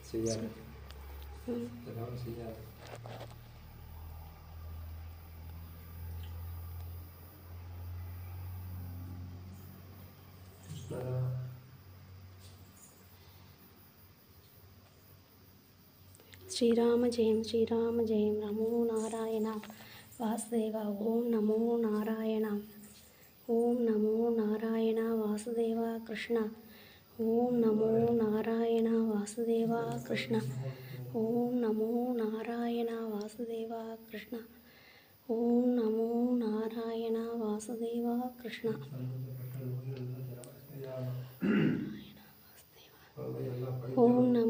செய்யாது ஏதாவது செய்யாது. श्रीराम जयं नमो नारायण वासुदेव ओम नमो नारायण वासुदेव कृष्ण ओम नमो नारायण वासुदेव कृष्ण ओम नमो नारायण वासुदेव कृष्ण ओम नमो नारायण वासुदेव कृष्ण ओम नमो